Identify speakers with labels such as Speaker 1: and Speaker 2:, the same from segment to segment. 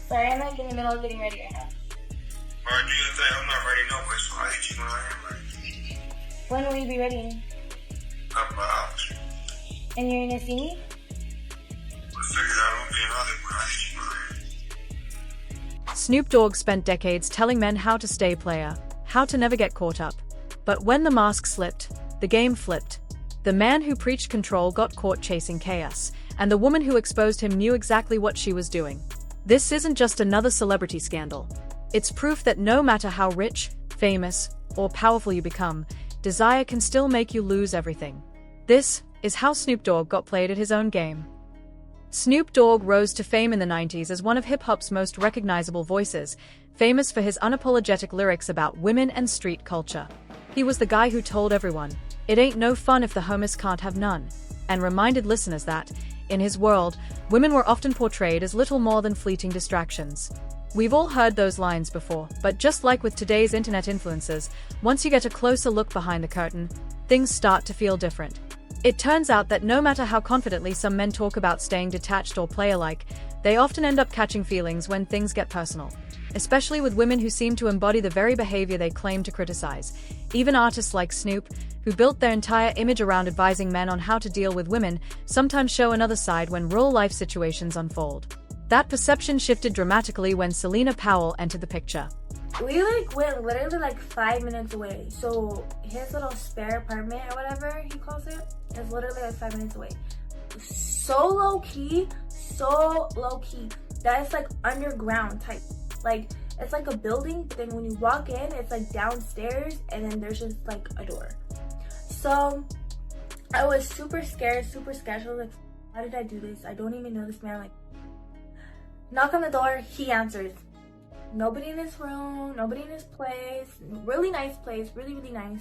Speaker 1: Sorry, I'm like in the middle of getting ready right now.
Speaker 2: Alright, do your thing. I'm not ready no way, so I'll hit you when I am ready.
Speaker 1: When will you be ready?
Speaker 2: Couple of hours.
Speaker 1: And you're gonna see me?
Speaker 2: We'll figure it out. I'll be in Hollywood. I'll hit you when I am.
Speaker 3: Snoop Dogg spent decades telling men how to stay player, how to never get caught up. But when the mask slipped, the game flipped. The man who preached control got caught chasing chaos, and the woman who exposed him knew exactly what she was doing. This isn't just another celebrity scandal. It's proof that no matter how rich, famous, or powerful you become, desire can still make you lose everything. This is how Snoop Dogg got played at his own game. Snoop Dogg rose to fame in the 90s as one of hip-hop's most recognizable voices, famous for his unapologetic lyrics about women and street culture. He was the guy who told everyone, "It ain't no fun if the homies can't have none," and reminded listeners that, in his world, women were often portrayed as little more than fleeting distractions. We've all heard those lines before, but just like with today's internet influencers, once you get a closer look behind the curtain, things start to feel different. It turns out that no matter how confidently some men talk about staying detached or player-like, they often end up catching feelings when things get personal. Especially with women who seem to embody the very behavior they claim to criticize. Even artists like Snoop, who built their entire image around advising men on how to deal with women, sometimes show another side when real-life situations unfold. That perception shifted dramatically when Selena Powell entered the picture.
Speaker 1: We went literally 5 minutes away. So his little spare apartment or whatever he calls it is literally 5 minutes away. So low key. That is underground type. It's like a building, but then when you walk in, it's downstairs, and then there's just a door. So I was super scared. I was like, how did I do this? I don't even know this man. Knock on the door, he answers. Nobody in this room, nobody in this place. Really nice place, really, really nice.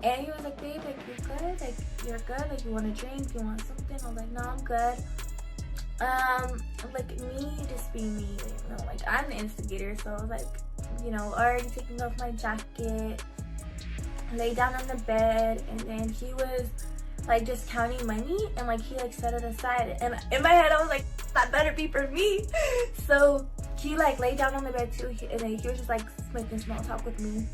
Speaker 1: And he was like, babe, you good? You're good? You want a drink? You want something? I was like, no, I'm good. Me just being me, I'm the instigator, so I was already taking off my jacket, lay down on the bed, and then he was just counting money, and he set it aside, and in my head I was like, that better be for me. So he laid down on the bed too, and then he was just making small talk with me.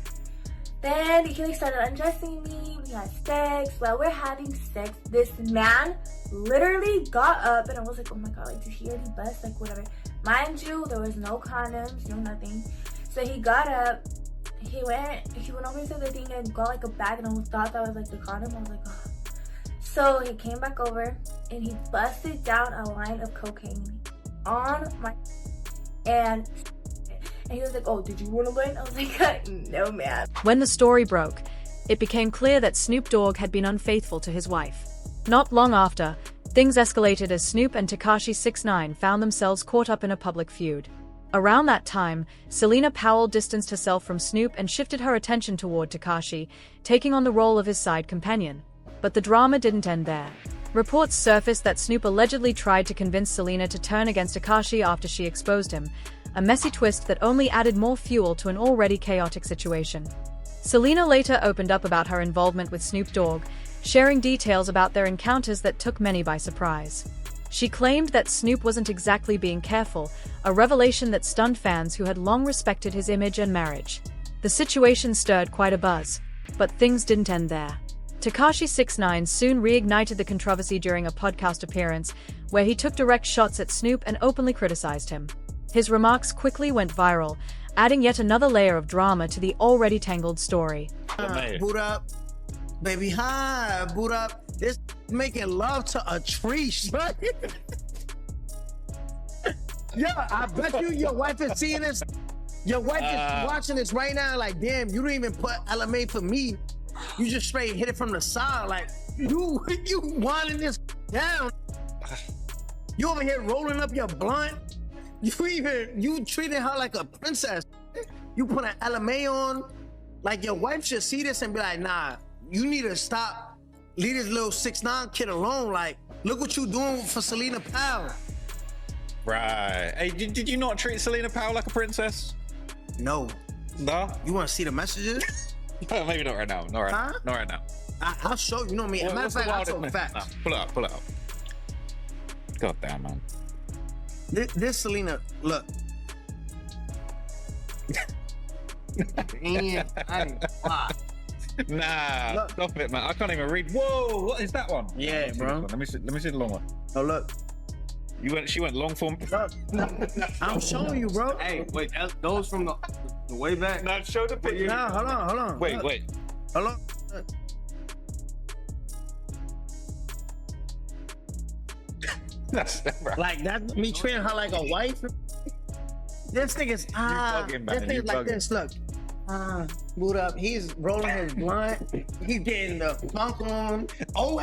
Speaker 1: Then he started undressing me. We had sex. While we're having sex, this man literally got up, and I was like, oh my god, did he already bust? Whatever. Mind you, there was no condoms, no nothing. So he got up, he went over to the thing and got a bag, and I thought that was the condom. I was like, oh. So he came back over, and he busted down a line of cocaine on my, and he was like, oh, did you want to learn? I was like, no, man.
Speaker 3: When the story broke, it became clear that Snoop Dogg had been unfaithful to his wife. Not long after, things escalated as Snoop and Tekashi 6ix9ine found themselves caught up in a public feud. Around that time, Selena Powell distanced herself from Snoop and shifted her attention toward Tekashi, taking on the role of his side companion. But the drama didn't end there. Reports surfaced that Snoop allegedly tried to convince Selena to turn against Tekashi after she exposed him, a messy twist that only added more fuel to an already chaotic situation. Selena later opened up about her involvement with Snoop Dogg, sharing details about their encounters that took many by surprise. She claimed that Snoop wasn't exactly being careful, a revelation that stunned fans who had long respected his image and marriage. The situation stirred quite a buzz, but things didn't end there. Tekashi 6ix9ine soon reignited the controversy during a podcast appearance, where he took direct shots at Snoop and openly criticized him. His remarks quickly went viral, adding yet another layer of drama to the already tangled story.
Speaker 4: Boot up, baby, hi, boot up. This making love to a tree, right? Yeah, I bet you your wife is seeing this. Your wife is watching this right now, damn, you didn't even put LMA for me. You just straight hit it from the side, you winding this down. You over here rolling up your blunt. You treating her like a princess. You put an LMA on. Your wife should see this and be like, nah, you need to stop. Leave this little 6ix9ine kid alone. Look what you doing for Selena Powell.
Speaker 5: Right. Hey, did you not treat Selena Powell like a princess?
Speaker 4: No.
Speaker 5: No?
Speaker 4: You want to see the messages?
Speaker 5: Maybe not right now. Not right now.
Speaker 4: I'll show you. You know me. Matter of fact, I'll show facts.
Speaker 5: No, pull it up. God damn, man.
Speaker 4: This Selena, look, And I ain't lie.
Speaker 5: Nah,
Speaker 4: Look.
Speaker 5: stop it, man. I can't even read. Whoa, what is that one?
Speaker 4: Yeah, bro.
Speaker 5: Let me see the long one.
Speaker 4: Oh, look.
Speaker 5: She went long form.
Speaker 4: I'm showing you, bro.
Speaker 6: Hey, wait, those from the way back?
Speaker 5: No, show the picture.
Speaker 4: Nah, hold on.
Speaker 5: Wait,
Speaker 4: Look.
Speaker 5: wait.
Speaker 4: Hold on.
Speaker 5: That's bro.
Speaker 4: Like, that's me treating her like a wife. This nigga's,
Speaker 5: bugging, man.
Speaker 4: this nigga's
Speaker 5: You
Speaker 4: like
Speaker 5: bugging.
Speaker 4: this, look. Boot up. He's rolling his blunt. He's getting the funk on. Oh,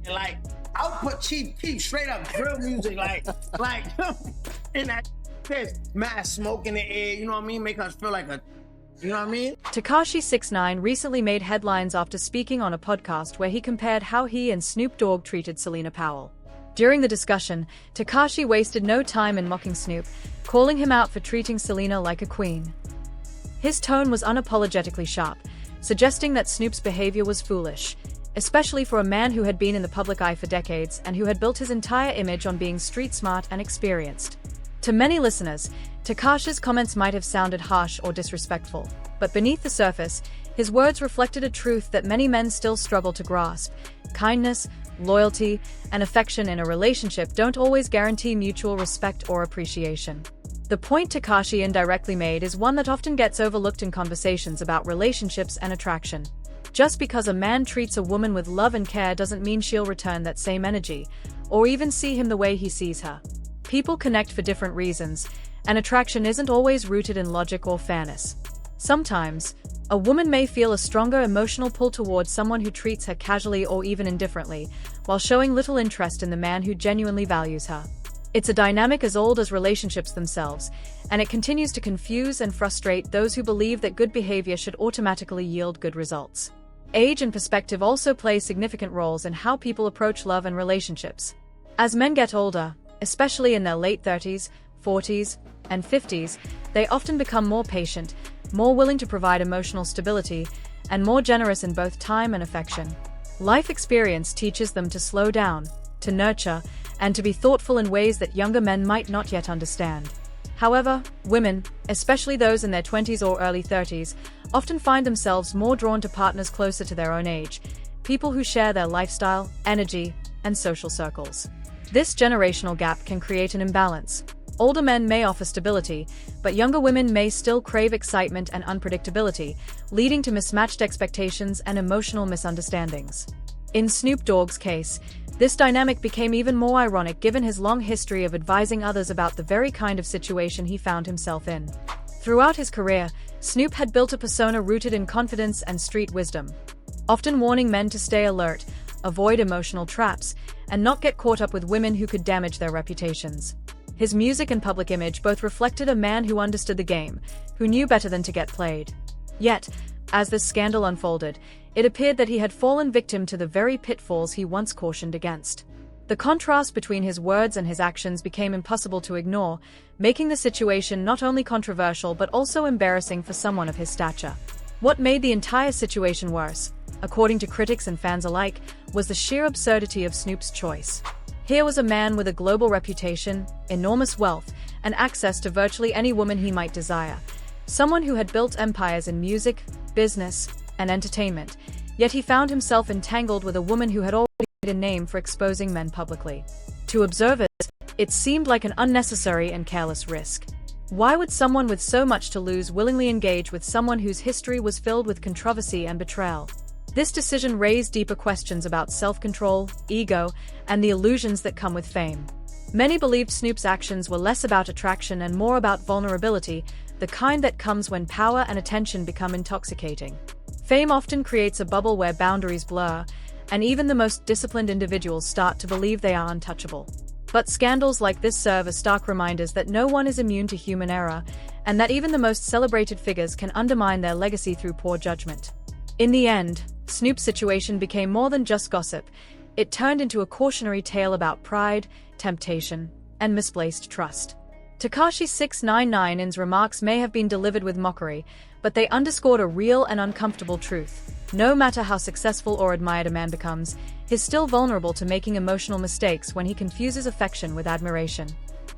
Speaker 4: like, I'll put cheap, straight up drill music, like, in that, this mad smoke in the air, you know what I mean? Make us feel like a, you know what I mean?
Speaker 3: Tekashi 69 recently made headlines after speaking on a podcast where he compared how he and Snoop Dogg treated Selena Powell. During the discussion, Tekashi wasted no time in mocking Snoop, calling him out for treating Selena like a queen. His tone was unapologetically sharp, suggesting that Snoop's behavior was foolish, especially for a man who had been in the public eye for decades and who had built his entire image on being street smart and experienced. To many listeners, Tekashi's comments might have sounded harsh or disrespectful, but beneath the surface, his words reflected a truth that many men still struggle to grasp. Kindness, loyalty, and affection in a relationship don't always guarantee mutual respect or appreciation. The point Tekashi indirectly made is one that often gets overlooked in conversations about relationships and attraction. Just because a man treats a woman with love and care doesn't mean she'll return that same energy, or even see him the way he sees her. People connect for different reasons, and attraction isn't always rooted in logic or fairness. Sometimes, a woman may feel a stronger emotional pull towards someone who treats her casually or even indifferently, while showing little interest in the man who genuinely values her. It's a dynamic as old as relationships themselves, and it continues to confuse and frustrate those who believe that good behavior should automatically yield good results. Age and perspective also play significant roles in how people approach love and relationships. As men get older, especially in their late 30s, 40s, and 50s, they often become more patient, more willing to provide emotional stability, and more generous in both time and affection. Life experience teaches them to slow down, to nurture, and to be thoughtful in ways that younger men might not yet understand. However, women, especially those in their 20s or early 30s, often find themselves more drawn to partners closer to their own age, people who share their lifestyle, energy, and social circles. This generational gap can create an imbalance. Older men may offer stability, but younger women may still crave excitement and unpredictability, leading to mismatched expectations and emotional misunderstandings. In Snoop Dogg's case, this dynamic became even more ironic given his long history of advising others about the very kind of situation he found himself in. Throughout his career, Snoop had built a persona rooted in confidence and street wisdom, often warning men to stay alert, avoid emotional traps, and not get caught up with women who could damage their reputations. His music and public image both reflected a man who understood the game, who knew better than to get played. Yet, as this scandal unfolded, it appeared that he had fallen victim to the very pitfalls he once cautioned against. The contrast between his words and his actions became impossible to ignore, making the situation not only controversial but also embarrassing for someone of his stature. What made the entire situation worse, according to critics and fans alike, was the sheer absurdity of Snoop's choice. Here was a man with a global reputation, enormous wealth, and access to virtually any woman he might desire. Someone who had built empires in music, business, and entertainment, yet he found himself entangled with a woman who had already made a name for exposing men publicly. To observers, it seemed like an unnecessary and careless risk. Why would someone with so much to lose willingly engage with someone whose history was filled with controversy and betrayal? This decision raised deeper questions about self-control, ego, and the illusions that come with fame. Many believed Snoop's actions were less about attraction and more about vulnerability, the kind that comes when power and attention become intoxicating. Fame often creates a bubble where boundaries blur, and even the most disciplined individuals start to believe they are untouchable. But scandals like this serve as stark reminders that no one is immune to human error, and that even the most celebrated figures can undermine their legacy through poor judgment. In the end, Snoop's situation became more than just gossip. It turned into a cautionary tale about pride, temptation, and misplaced trust. Tekashi 699's remarks may have been delivered with mockery, but they underscored a real and uncomfortable truth. No matter how successful or admired a man becomes, he's still vulnerable to making emotional mistakes when he confuses affection with admiration.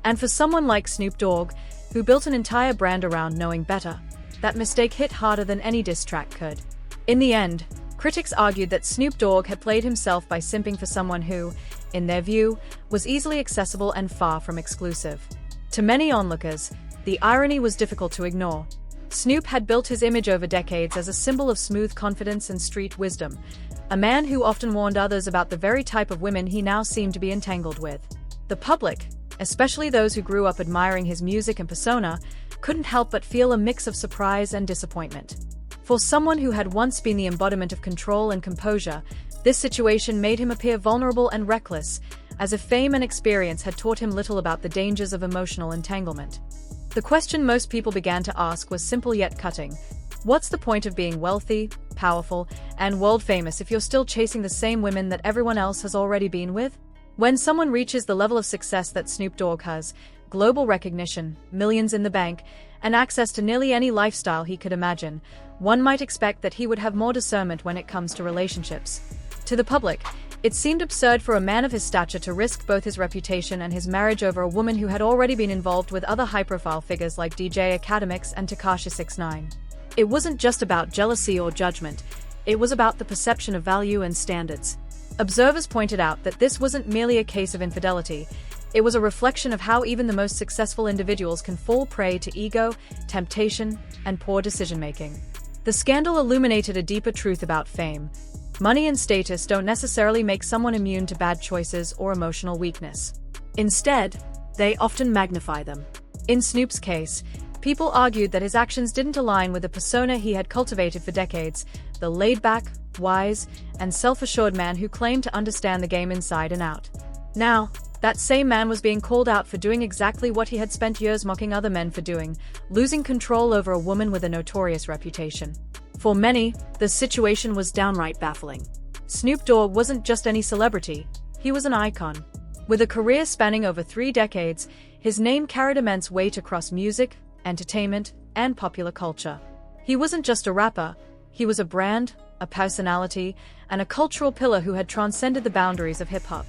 Speaker 3: And for someone like Snoop Dogg, who built an entire brand around knowing better, that mistake hit harder than any diss track could. In the end, critics argued that Snoop Dogg had played himself by simping for someone who, in their view, was easily accessible and far from exclusive. To many onlookers, the irony was difficult to ignore. Snoop had built his image over decades as a symbol of smooth confidence and street wisdom, a man who often warned others about the very type of women he now seemed to be entangled with. The public, especially those who grew up admiring his music and persona, couldn't help but feel a mix of surprise and disappointment. For someone who had once been the embodiment of control and composure, this situation made him appear vulnerable and reckless, as if fame and experience had taught him little about the dangers of emotional entanglement. The question most people began to ask was simple yet cutting. What's the point of being wealthy, powerful, and world-famous if you're still chasing the same women that everyone else has already been with? When someone reaches the level of success that Snoop Dogg has, global recognition, millions in the bank, and access to nearly any lifestyle he could imagine, one might expect that he would have more discernment when it comes to relationships. To the public, it seemed absurd for a man of his stature to risk both his reputation and his marriage over a woman who had already been involved with other high-profile figures like DJ Academics and Tekashi 69. It wasn't just about jealousy or judgment, it was about the perception of value and standards. Observers pointed out that this wasn't merely a case of infidelity, it was a reflection of how even the most successful individuals can fall prey to ego, temptation, and poor decision-making. The scandal illuminated a deeper truth about fame. Money and status don't necessarily make someone immune to bad choices or emotional weakness. Instead, they often magnify them. In Snoop's case, people argued that his actions didn't align with the persona he had cultivated for decades, the laid-back, wise, and self-assured man who claimed to understand the game inside and out. Now, that same man was being called out for doing exactly what he had spent years mocking other men for doing, losing control over a woman with a notorious reputation. For many, the situation was downright baffling. Snoop Dogg wasn't just any celebrity, he was an icon. With a career spanning over 3 decades, his name carried immense weight across music, entertainment, and popular culture. He wasn't just a rapper, he was a brand, a personality, and a cultural pillar who had transcended the boundaries of hip-hop.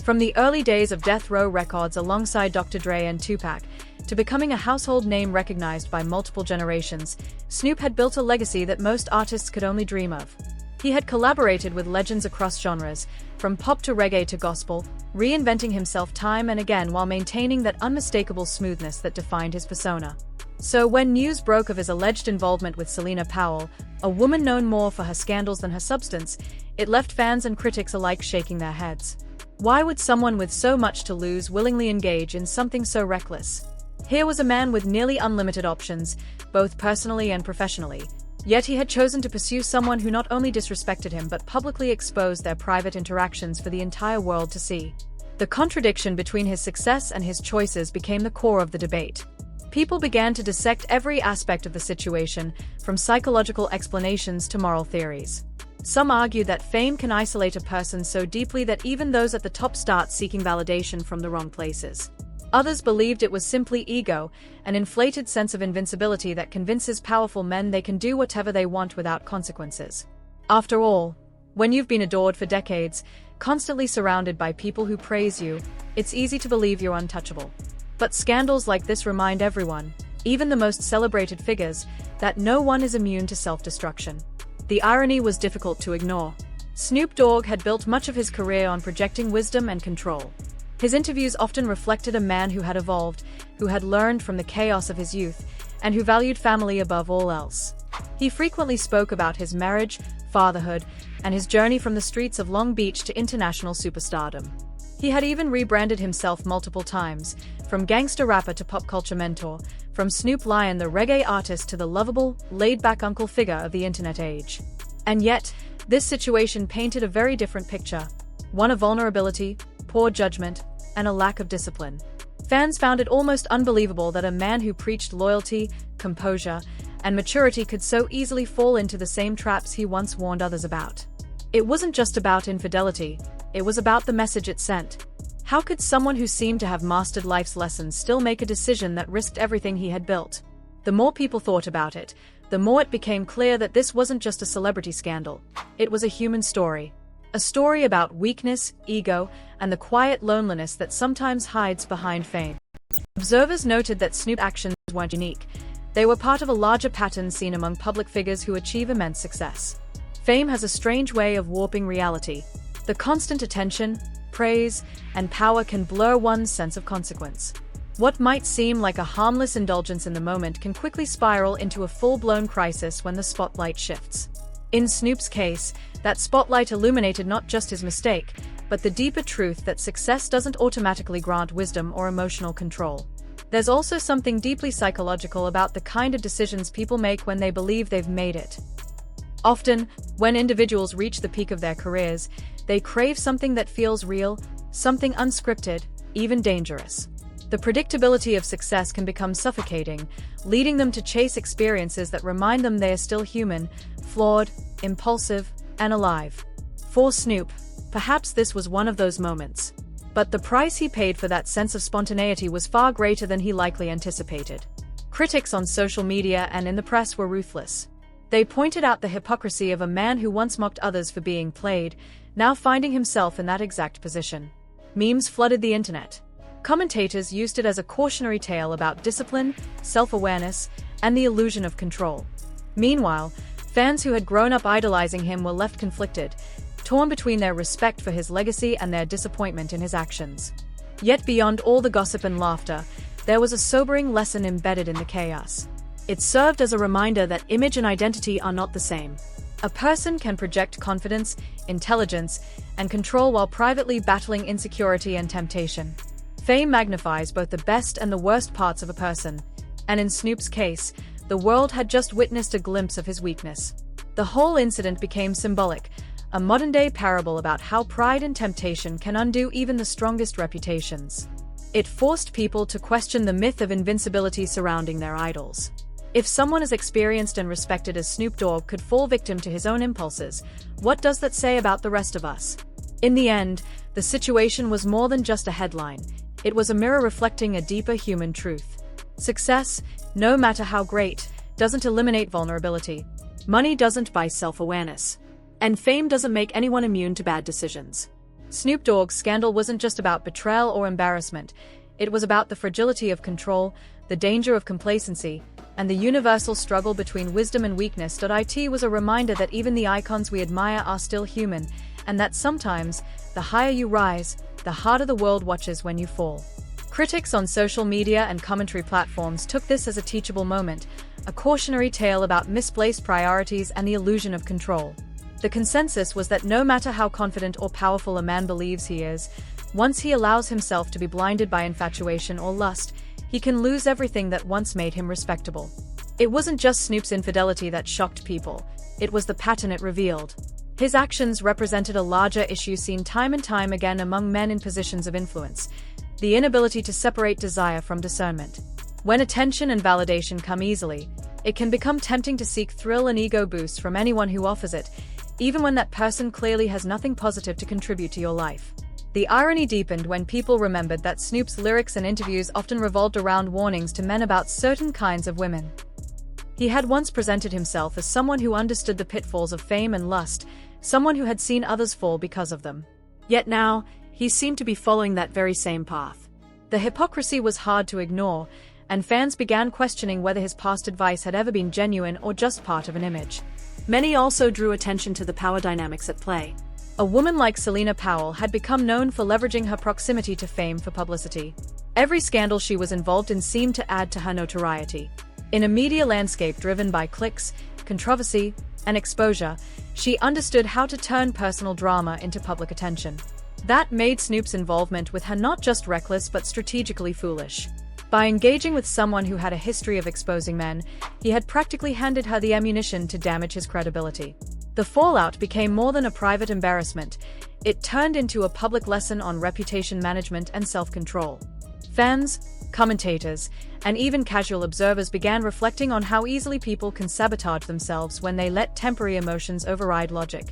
Speaker 3: From the early days of Death Row Records alongside Dr. Dre and Tupac, to becoming a household name recognized by multiple generations, Snoop had built a legacy that most artists could only dream of. He had collaborated with legends across genres, from pop to reggae to gospel, reinventing himself time and again while maintaining that unmistakable smoothness that defined his persona. So when news broke of his alleged involvement with Selena Powell, a woman known more for her scandals than her substance, it left fans and critics alike shaking their heads. Why would someone with so much to lose willingly engage in something so reckless? Here was a man with nearly unlimited options, both personally and professionally, yet he had chosen to pursue someone who not only disrespected him but publicly exposed their private interactions for the entire world to see. The contradiction between his success and his choices became the core of the debate. People began to dissect every aspect of the situation, from psychological explanations to moral theories. Some argue that fame can isolate a person so deeply that even those at the top start seeking validation from the wrong places. Others believed it was simply ego, an inflated sense of invincibility that convinces powerful men they can do whatever they want without consequences. After all, when you've been adored for decades, constantly surrounded by people who praise you, it's easy to believe you're untouchable. But scandals like this remind everyone, even the most celebrated figures, that no one is immune to self-destruction. The irony was difficult to ignore. Snoop Dogg had built much of his career on projecting wisdom and control. His interviews often reflected a man who had evolved, who had learned from the chaos of his youth, and who valued family above all else. He frequently spoke about his marriage, fatherhood, and his journey from the streets of Long Beach to international superstardom. He had even rebranded himself multiple times, from gangster rapper to pop culture mentor, from Snoop Lion the reggae artist to the lovable, laid-back uncle figure of the internet age. And yet, this situation painted a very different picture, one of vulnerability, poor judgment, and a lack of discipline. Fans found it almost unbelievable that a man who preached loyalty, composure, and maturity could so easily fall into the same traps he once warned others about. It wasn't just about infidelity, it was about the message it sent. How could someone who seemed to have mastered life's lessons still make a decision that risked everything he had built? The more people thought about it, the more it became clear that this wasn't just a celebrity scandal. It was a human story. A story about weakness, ego, and the quiet loneliness that sometimes hides behind fame. Observers noted that Snoop's actions weren't unique. They were part of a larger pattern seen among public figures who achieve immense success. Fame has a strange way of warping reality. The constant attention, praise, and power can blur one's sense of consequence. What might seem like a harmless indulgence in the moment can quickly spiral into a full-blown crisis when the spotlight shifts. In Snoop's case, that spotlight illuminated not just his mistake, but the deeper truth that success doesn't automatically grant wisdom or emotional control. There's also something deeply psychological about the kind of decisions people make when they believe they've made it. Often, when individuals reach the peak of their careers, they crave something that feels real, something unscripted, even dangerous. The predictability of success can become suffocating, leading them to chase experiences that remind them they are still human, flawed, impulsive, and alive. For Snoop, perhaps this was one of those moments. But the price he paid for that sense of spontaneity was far greater than he likely anticipated. Critics on social media and in the press were ruthless. They pointed out the hypocrisy of a man who once mocked others for being played, now finding himself in that exact position. Memes flooded the internet. Commentators used it as a cautionary tale about discipline, self-awareness, and the illusion of control. Meanwhile, fans who had grown up idolizing him were left conflicted, torn between their respect for his legacy and their disappointment in his actions. Yet beyond all the gossip and laughter, there was a sobering lesson embedded in the chaos. It served as a reminder that image and identity are not the same. A person can project confidence, intelligence, and control while privately battling insecurity and temptation. Fame magnifies both the best and the worst parts of a person, and in Snoop's case, the world had just witnessed a glimpse of his weakness. The whole incident became symbolic, a modern-day parable about how pride and temptation can undo even the strongest reputations. It forced people to question the myth of invincibility surrounding their idols. If someone as experienced and respected as Snoop Dogg could fall victim to his own impulses, what does that say about the rest of us? In the end, the situation was more than just a headline. It was a mirror reflecting a deeper human truth. Success, no matter how great, doesn't eliminate vulnerability. Money doesn't buy self-awareness. And fame doesn't make anyone immune to bad decisions. Snoop Dogg's scandal wasn't just about betrayal or embarrassment. It was about the fragility of control, the danger of complacency, and the universal struggle between wisdom and weakness. It was a reminder that even the icons we admire are still human, and that sometimes, the higher you rise, the harder the world watches when you fall. Critics on social media and commentary platforms took this as a teachable moment, a cautionary tale about misplaced priorities and the illusion of control. The consensus was that no matter how confident or powerful a man believes he is, once he allows himself to be blinded by infatuation or lust, he can lose everything that once made him respectable. It wasn't just Snoop's infidelity that shocked people, it was the pattern it revealed. His actions represented a larger issue seen time and time again among men in positions of influence: the inability to separate desire from discernment. When attention and validation come easily, it can become tempting to seek thrill and ego boosts from anyone who offers it, even when that person clearly has nothing positive to contribute to your life. The irony deepened when people remembered that Snoop's lyrics and interviews often revolved around warnings to men about certain kinds of women. He had once presented himself as someone who understood the pitfalls of fame and lust, someone who had seen others fall because of them. Yet now, he seemed to be following that very same path. The hypocrisy was hard to ignore, and fans began questioning whether his past advice had ever been genuine or just part of an image. Many also drew attention to the power dynamics at play. A woman like Selena Powell had become known for leveraging her proximity to fame for publicity. Every scandal she was involved in seemed to add to her notoriety. In a media landscape driven by clicks, controversy, and exposure, she understood how to turn personal drama into public attention. That made Snoop's involvement with her not just reckless but strategically foolish. By engaging with someone who had a history of exposing men, he had practically handed her the ammunition to damage his credibility. The fallout became more than a private embarrassment. It turned into a public lesson on reputation management and self-control. Fans, commentators, and even casual observers began reflecting on how easily people can sabotage themselves when they let temporary emotions override logic.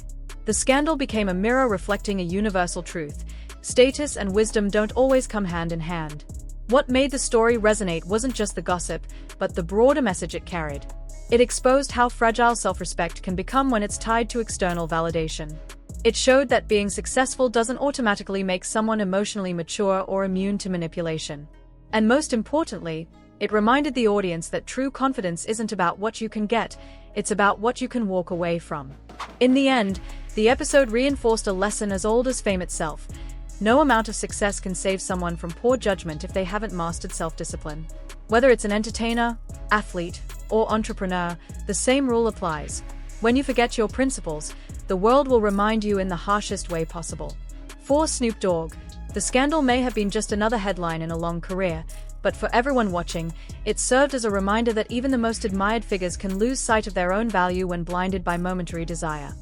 Speaker 3: The scandal became a mirror reflecting a universal truth: status and wisdom don't always come hand in hand. What made the story resonate wasn't just the gossip, but the broader message it carried. It exposed how fragile self-respect can become when it's tied to external validation. It showed that being successful doesn't automatically make someone emotionally mature or immune to manipulation. And most importantly, It reminded the audience that true confidence isn't about what you can get, it's about what you can walk away from. In the end, the episode reinforced a lesson as old as fame itself. No amount of success can save someone from poor judgment if they haven't mastered self-discipline. Whether it's an entertainer, athlete, or entrepreneur, the same rule applies. When you forget your principles, the world will remind you in the harshest way possible. For Snoop Dogg, the scandal may have been just another headline in a long career, but for everyone watching, it served as a reminder that even the most admired figures can lose sight of their own value when blinded by momentary desire.